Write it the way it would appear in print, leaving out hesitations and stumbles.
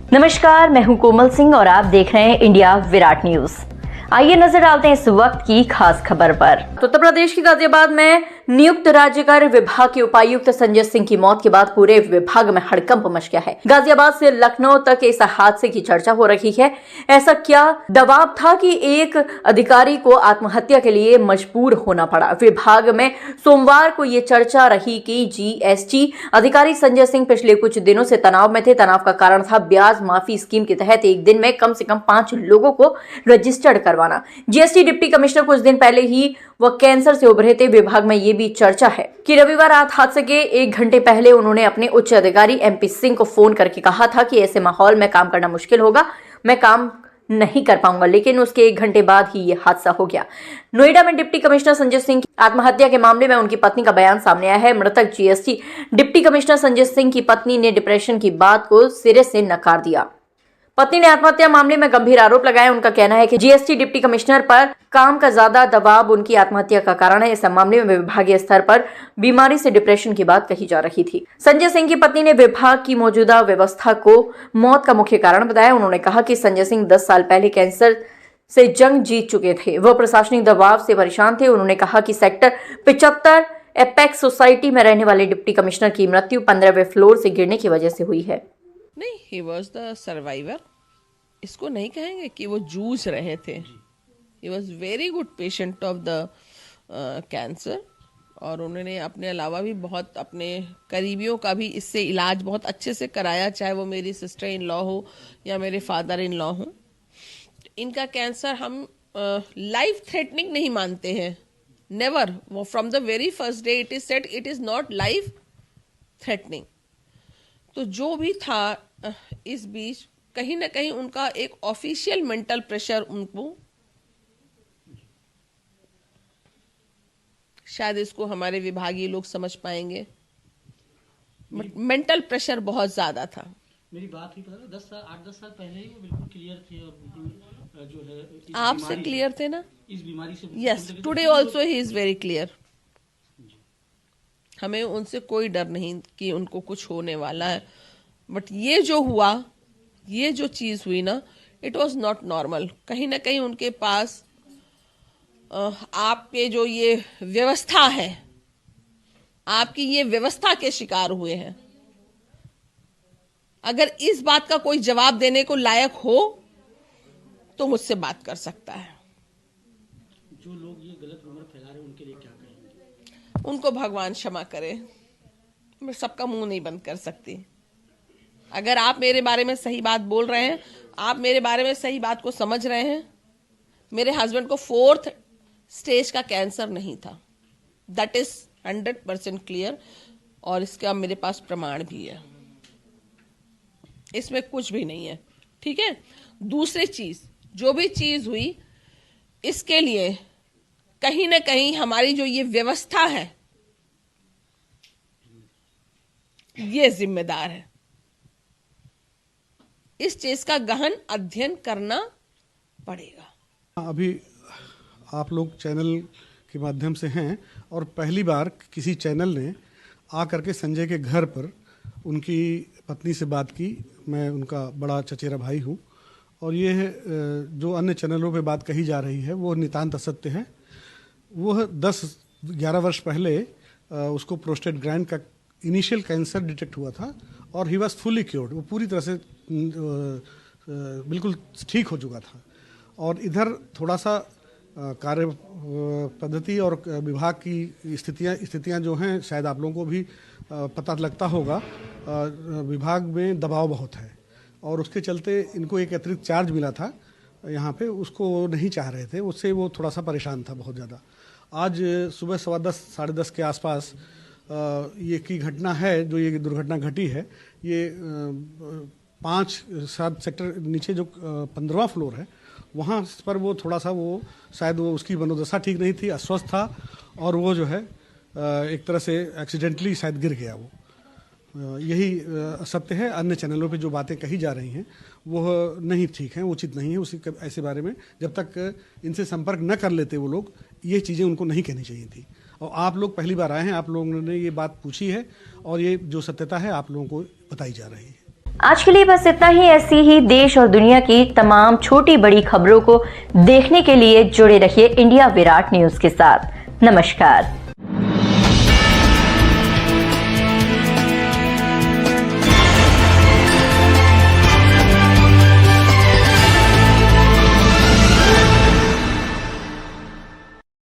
नमस्कार, मैं हूं कोमल सिंह और आप देख रहे हैं इंडिया विराट न्यूज। आइए नजर डालते हैं इस वक्त की खास खबर पर। उत्तर प्रदेश के गाजियाबाद में नियुक्त राज्यकर विभाग के उपायुक्त संजय सिंह की मौत के बाद पूरे विभाग में हड़कंप मच गया है। गाजियाबाद से लखनऊ तक इस हादसे की चर्चा हो रही है। ऐसा क्या दबाव था कि एक अधिकारी को आत्महत्या के लिए मजबूर होना पड़ा? विभाग में सोमवार को ये चर्चा रही कि जीएसटी अधिकारी संजय सिंह पिछले कुछ दिनों से तनाव में थे। तनाव का कारण था ब्याज माफी स्कीम के तहत एक दिन में कम से कम 5 लोगों को रजिस्टर्ड करवाना। जीएसटी डिप्टी कमिश्नर कुछ दिन पहले ही वह कैंसर से उभरे थे। विभाग में यह भी चर्चा है कि रविवार रात हादसे के 1 घंटे पहले उन्होंने अपने उच्च अधिकारी एमपी सिंह को फोन करके कहा था कि ऐसे माहौल में काम करना मुश्किल होगा, मैं काम नहीं कर पाऊंगा। लेकिन उसके 1 घंटे बाद ही यह हादसा हो गया। नोएडा में डिप्टी कमिश्नर संजय सिंह की आत्महत्या के मामले में उनकी पत्नी का बयान सामने आया है। मृतक GST deputy commissioner Sanjay Singh की पत्नी ने डिप्रेशन की बात को सिरे से नकार दिया। पत्नी ने आत्महत्या मामले में गंभीर आरोप लगाए। उनका कहना है कि जीएसटी डिप्टी कमिश्नर पर काम का ज्यादा दबाव उनकी आत्महत्या का कारण है। इस मामले में विभागीय स्तर पर बीमारी से डिप्रेशन की बात कही जा रही थी। संजय सिंह की पत्नी ने विभाग की मौजूदा व्यवस्था को मौत का मुख्य कारण बताया। उन्होंने कहा कि संजय सिंह 10 साल पहले कैंसर से जंग जीत चुके थे। वह प्रशासनिक दबाव से परेशान थे। उन्होंने कहा कि सेक्टर 75 एपेक्स सोसाइटी में रहने वाले डिप्टी कमिश्नर की मृत्यु 15वें फ्लोर से गिरने की वजह से हुई है। नहीं, ही वॉज द सर्वाइवर। इसको नहीं कहेंगे कि वो जूझ रहे थे। He was very good patient of the cancer और उन्होंने अपने अलावा भी बहुत अपने करीबियों का भी इससे इलाज बहुत अच्छे से कराया, चाहे वो मेरी सिस्टर इन लॉ हो या मेरे फादर इन लॉ हो। इनका कैंसर हम लाइफ थ्रेटनिंग नहीं मानते हैं, never. From the very first day it is said it is not life threatening. तो जो भी था इस बीच कहीं ना कहीं उनका एक ऑफिशियल मेंटल प्रेशर उनको, शायद इसको हमारे विभागीय लोग समझ पाएंगे, बट मेंटल प्रेशर बहुत ज्यादा था। मेरी बात ही पता 8-10 साल पहले ही वो बिल्कुल क्लियर थे और बिल्कुल जो है आपसे क्लियर थे ना इस बीमारी से। Yes, today also he is very clear. हमें उनसे कोई डर नहीं कि उनको कुछ होने वाला है, बट ये जो हुआ, ये जो चीज हुई ना, इट वॉज नॉट नॉर्मल। कहीं ना कहीं उनके पास आपके जो ये व्यवस्था है, आपकी ये व्यवस्था के शिकार हुए हैं। अगर इस बात का कोई जवाब देने को लायक हो तो मुझसे बात कर सकता है। जो लोग ये गलत रूमर फैला रहे हैं उनके लिए क्या कहेंगे? उनको भगवान क्षमा करे। मैं सबका मुंह नहीं बंद कर सकती। अगर आप मेरे बारे में सही बात बोल रहे हैं, आप मेरे बारे में सही बात को समझ रहे हैं, मेरे हस्बैंड को 4th स्टेज का कैंसर नहीं था, दैट इज 100% क्लियर, और इसका मेरे पास प्रमाण भी है। इसमें कुछ भी नहीं है, ठीक है। दूसरी चीज, जो भी चीज हुई, इसके लिए कहीं ना कहीं हमारी जो ये व्यवस्था है ये जिम्मेदार है। इस चीज का गहन अध्ययन करना पड़ेगा। अभी आप लोग चैनल के माध्यम से हैं और पहली बार किसी चैनल ने आकर के संजय के घर पर उनकी पत्नी से बात की। मैं उनका बड़ा चचेरा भाई हूं और ये जो अन्य चैनलों पे बात कही जा रही है वो नितांत असत्य है। वो 10-11 वर्ष पहले उसको प्रोस्टेट ग्लैंड का इनिशियल कैंसर डिटेक्ट हुआ था और ही वॉज फुली क्योर्ड। वो पूरी तरह से बिल्कुल ठीक हो चुका था। और इधर थोड़ा सा कार्य पद्धति और विभाग की स्थितियां जो हैं, शायद आप लोगों को भी पता लगता होगा, विभाग में दबाव बहुत है और उसके चलते इनको एक अतिरिक्त चार्ज मिला था यहाँ पे, उसको वो नहीं चाह रहे थे, उससे वो थोड़ा सा परेशान था बहुत ज़्यादा। आज सुबह 10:15 साढ़े 10 के आसपास ये की घटना है, जो ये दुर्घटना घटी है, ये 5-7 सेक्टर नीचे जो 15वां फ्लोर है वहाँ पर वो थोड़ा सा वो शायद वो उसकी मनोदशा ठीक नहीं थी, अस्वस्थ था और वो जो है एक तरह से एक्सीडेंटली शायद गिर गया। वो यही सत्य है। अन्य चैनलों पे जो बातें कही जा रही हैं वो नहीं ठीक हैं, उचित नहीं है। उसी ऐसे बारे में जब तक इनसे संपर्क न कर लेते वो लोग, ये चीज़ें उनको नहीं कहनी चाहिए थी। और आप लोग पहली बार आए हैं, आप लोगों ने ये बात पूछी है और ये जो सत्यता है आप लोगों को बताई जा रही है। आज के लिए बस इतना ही। ऐसी ही देश और दुनिया की तमाम छोटी बड़ी खबरों को देखने के लिए जुड़े रहिए इंडिया विराट न्यूज के साथ। नमस्कार।